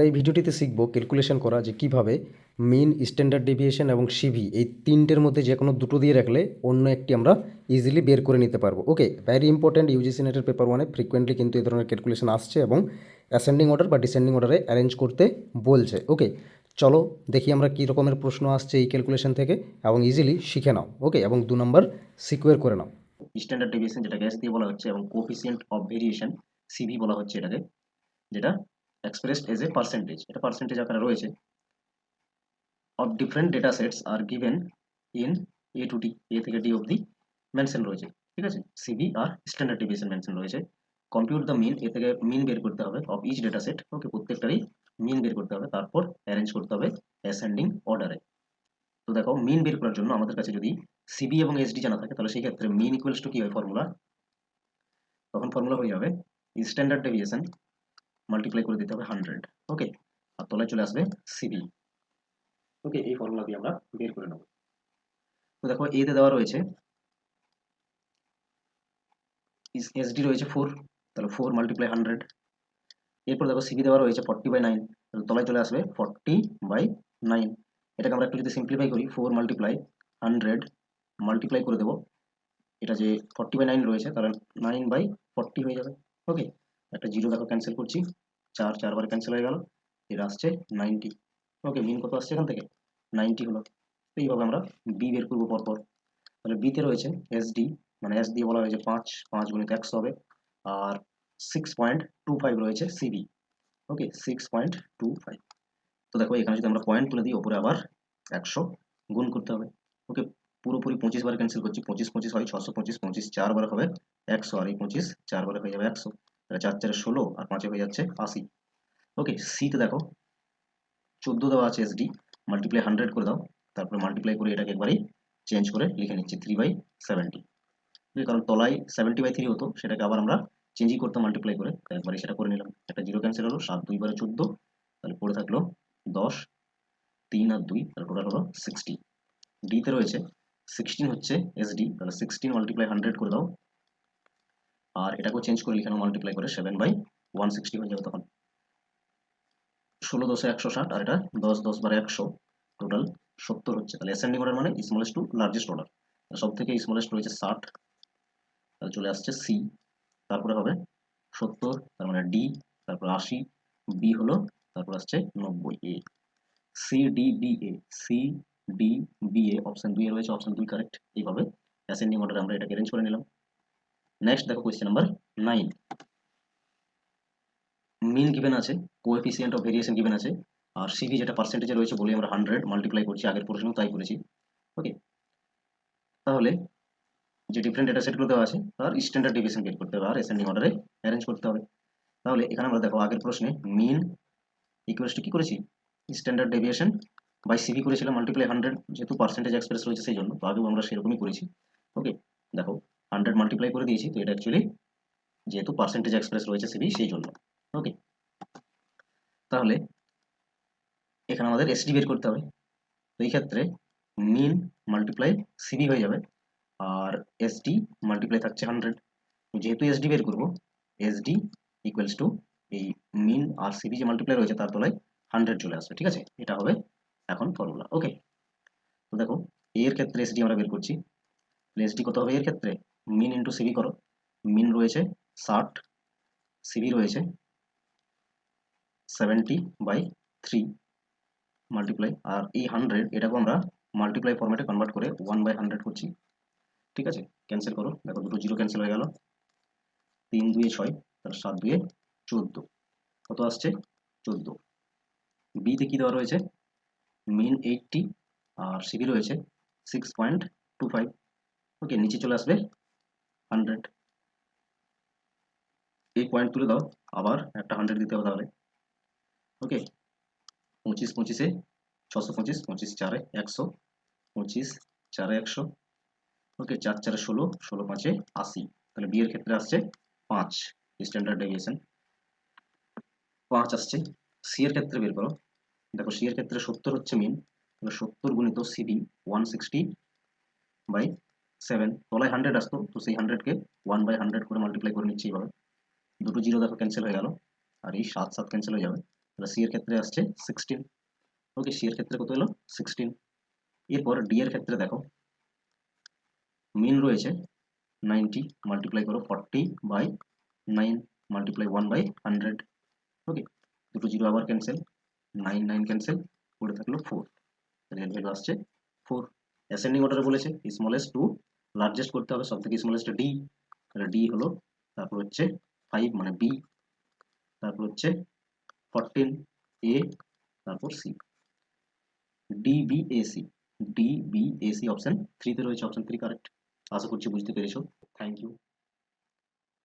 এই ভিডিওটিতে শিখব ক্যালকুলেশন করা যে কিভাবে মিন, স্ট্যান্ডার্ড ডেভিয়েশন এবং সিভি এই তিনটের মধ্যে যে কোনো দুটো দিয়ে রাখলে অন্য একটি আমরা ইজিলি বের করে নিতে পারবো। ওকে, ভ্যারি ইম্পর্ট্যান্ট, ইউজিসি নেটের পেপার ওয়ানে ফ্রিকোয়েন্টলি কিন্তু এই ধরনের ক্যালকুলেশন আসছে এবং অ্যাসেন্ডিং অর্ডার বা ডিসেন্ডিং অর্ডারে অ্যারেঞ্জ করতে বলছে। ওকে, চলো দেখি আমরা কী রকমের প্রশ্ন আসছে এই ক্যালকুলেশন থেকে এবং ইজিলি শিখে নাও। ওকে, এবং 2 নম্বর সিকোয়ার করে নাও। স্ট্যান্ডার্ড ডেভিয়েশন যেটাকে এস দিয়ে বলা হচ্ছে এবং কোফিসিয়েন্ট অফ ভেরিয়েশন সিভি বলা হচ্ছে এটাকে, যেটা এক্সপ্রেসড এজ এ পার্সেন্টেজ, এটা পার্সেন্টেজ আকারে রয়েছে। Of different data sets are given in A to D, A থেকে ডি অবধি মেনশন রয়েছে। ঠিক আছে, সিভি আর স্ট্যান্ডার্ড ডেভিয়েশন মেনশন রয়েছে। কম্পিউট দ্য মিন, এ থেকে মিন বের করতে হবে of each data set. Okay, প্রত্যেকটারই মিন বের করতে হবে, তারপর অ্যারেঞ্জ করতে হবে অ্যাসেন্ডিং অর্ডারে। তো দেখো, মিন বের করার জন্য আমাদের কাছে যদি সিবি এবং এসডি জানা থাকে তাহলে সেই ক্ষেত্রে মিন ইকুয়ালস টু কি হয় ফর্মুলা, তখন ফর্মুলা হয়ে যাবে স্ট্যান্ডার্ড ডেভিয়েশন মাল্টিপ্লাই করে দিতে হবে 100। ওকে, আর তলায় চলে আসবে সিবি। ওকে, এই ফর্মুলা দিয়ে আমরা বের করে নেব। তো দেখো, এ তে দেওয়া রয়েছে এসডি রয়েছে 4, তাহলে 4 মাল্টিপ্লাই 100। এরপর দেখো সিবি দেওয়া রয়েছে 40/9, তাহলে তলায় চলে আসবে 40/9। এটাকে আমরা একটু যদি সিম্পলিফাই করি, 4 মাল্টিপ্লাই 100 মাল্টিপ্লাই করে দেবো, এটা যে 40/9 রয়েছে তাহলে 9/40 হয়ে যাবে। ওকে, একটা জিরো দেখো ক্যান্সেল করছি, 4 4 বার ক্যান্সেল হয়ে গেল, এটা আসছে 90। ওকে, মিন কত আসছে এখান থেকে? 90 হলো। তো এইভাবে আমরা বি বের করবো পরপর। তাহলে বিতে রয়েছে এসডি, মানে এস দিয়ে বলা হয়েছে 5, 5 গুণিত 100 হবে, আর 6.25 রয়েছে সিবি। ওকে, 6.25। তো দেখো এখানে যদি আমরা পয়েন্ট তুলে দিই, ওপরে আবার 100 গুণ করতে হবে। ওকে, পুরোপুরি 25 বার ক্যান্সেল করছি, 25 25 হয় 625, 25 4 বার হবে 100, আর এই 25 4 বারে হয়ে যাবে 100, তাহলে 4 4 16 আর 5 হয়ে যাচ্ছে 80। ওকে, সিতে দেখো 14 দেওয়া আছে এসডি, মাল্টিপ্লাই 100 করে দাও, তারপরে মাল্টিপ্লাই করে এটাকে একবারই চেঞ্জ করে লিখে নিচ্ছি 3/70। কারণ তলায় 70/3 হতো, সেটাকে আবার আমরা চেঞ্জই করতাম মাল্টিপ্লাই করে, তাই একবারই সেটা করে নিলাম। একটা জিরো ক্যান্সেল হলো, 7 2 বারে 14, তাহলে পড়ে থাকলো 10, 3 আর 2, তাহলে টোটাল হলো 60। ডিতে রয়েছে 16 হচ্ছে এসডি, তাহলে 16 মাল্টিপ্লাই 100 করে দাও, আর এটাকেও চেঞ্জ করে লিখে নাও মাল্টিপ্লাই করে 7/160 হয়ে যাবে তখন। 16 10 160, আর এটা 10 10 বারে 100, টোটাল 70 হচ্ছে। তাহলে অ্যাসেন্ডিং অর্ডার মানে স্মলেস্ট টু লার্জেস্ট অর্ডার, সব থেকে স্মলেস্ট রয়েছে 60, তাহলে চলে আসছে সি, তারপরে হবে 70, তার মানে ডি, তারপর 80, বি হলো, তারপর আসছে 90 এ। C D B A, C D B A, option 2 এ রয়েছে, অপশন 2 কারেক্ট। এইভাবে অ্যাসেন্ডিং অর্ডারে আমরা এটাকে অ্যারেঞ্জ করে নিলাম। নেক্সট দেখো কোয়েশ্চেন নাম্বার 9। মিন গিভেন আছে, কোএফিসিয়েন্ট অফ ভেরিয়েশন গিভেন আছে, আর সিভি যেটা পার্সেন্টেজে রয়েছে বলে আমরা 100 মাল্টিপ্লাই করছি, আগের প্রশ্নেও তাই করেছি। ওকে, তাহলে যে ডিফারেন্ট ডেটা সেটগুলো দেওয়া আছে তার স্ট্যান্ডার্ড ডেভিয়েশন বের করতে হবে আর অ্যাসেন্ডিং অর্ডারে অ্যারেঞ্জ করতে হবে। তাহলে এখানে আমরা দেখো আগের প্রশ্নে মিন ইকুয়ালস টু কি করেছি, স্ট্যান্ডার্ড ডেভিয়েশন বাই সিভি করেছিলাম মাল্টিপ্লাই 100, যেহেতু পার্সেন্টেজ এক্সপ্রেস রয়েছে সেই জন্য, তো আগেও আমরা সেরকমই করেছি। ওকে, দেখো 100 মাল্টিপ্লাই করে দিয়েছি, তো এটা অ্যাকচুয়ালি যেহেতু পার্সেন্টেজ এক্সপ্রেস রয়েছে সিভি সেই জন্য। ওকে, তাহলে এখানে আমাদের এসডি বের করতে হবে। তো এই ক্ষেত্রে মিন মাল্টিপ্লাই সিবি হয়ে যাবে, আর এসডি মাল্টিপ্লাই থাকছে 100। যেহেতু এসডি বের করবো, এসডি ইকুয়ালস টু এই মিন আর সিবি যে মাল্টিপ্লাই রয়েছে তার তলায় 100 চলে আসবে। ঠিক আছে, এটা হবে এখন ফর্মুলা। ওকে, তো দেখো এর ক্ষেত্রে এসডি আমরা বের করছি, এসডি কত হবে এর ক্ষেত্রে, মিন ইন্টু সিবি করো। মিন রয়েছে 60, সিবি রয়েছে 70/3 মাল্টিপ্লাই, আর এই 100 এটাকে আমরা মাল্টিপ্লাই ফরম্যাটে কনভার্ট করে 1/100 করছি। ঠিক আছে, ক্যান্সেল করো, দেখো দুটো জিরো ক্যান্সেল হয়ে গেল, 3 2 6, তার 7 2 14, কত আসছে 14। বিতে কি দেওয়া রয়েছে, মিন 80 আর সিবি রয়েছে 6.25। ওকে, নিচে চলে আসবে 100, এই পয়েন্ট তুলে দাও, আবার একটা 100 দিতে হবে তাহলে। ওকে, 25 25-এ 625, 25 4-এ 100, 25 4-এ 100। ওকে, 4 4-এ 16, 16 5-এ 80, তাহলে বি এর ক্ষেত্রে আসছে 5, স্ট্যান্ডার্ড ডেভিয়েশন 5 আসছে। সি এর ক্ষেত্রে বের করো, দেখো সি এর ক্ষেত্রে 70 হচ্ছে মিন, তাহলে 70 গুণিত সিবি 160/7, তলায় 100 আসতো, তো সেই 100-কে 1/100 করে মাল্টিপ্লাই করে নিচ্ছি এইভাবে। দুটো জিরো দেখো ক্যান্সেল হয়ে গেল, আর এই 7 7 ক্যান্সেল হয়ে যাবে, তাহলে সি এর ক্ষেত্রে আসছে 16। ওকে, সি এর ক্ষেত্রে কত হলো 16। এরপর ডি এর ক্ষেত্রে দেখো মিন রয়েছে 90, মাল্টিপ্লাই করো 40/9, মাল্টিপ্লাই 1/100। ওকে, দুটো জিরো আবার ক্যান্সেল, 9 9 ক্যান্সেল, পড়ে থাকলো 4। তাহলে এর ভ্যালু আসছে 4। অ্যাসেন্ডিং অর্ডারে বলেছে স্মলেস্ট টু লার্জেস্ট করতে হবে, সব থেকে স্মলেস্ট ডি, তাহলে ডি হলো, তারপর হচ্ছে 5 মানে বি, তারপর হচ্ছে 14 এ, তারপর সি, ডিবিএসি। ডিবিএসি অপশন 3 তে রয়েছে, অপশন 3 কারেক্ট। আশা করছি বুঝতে পেরেছো। Thank you.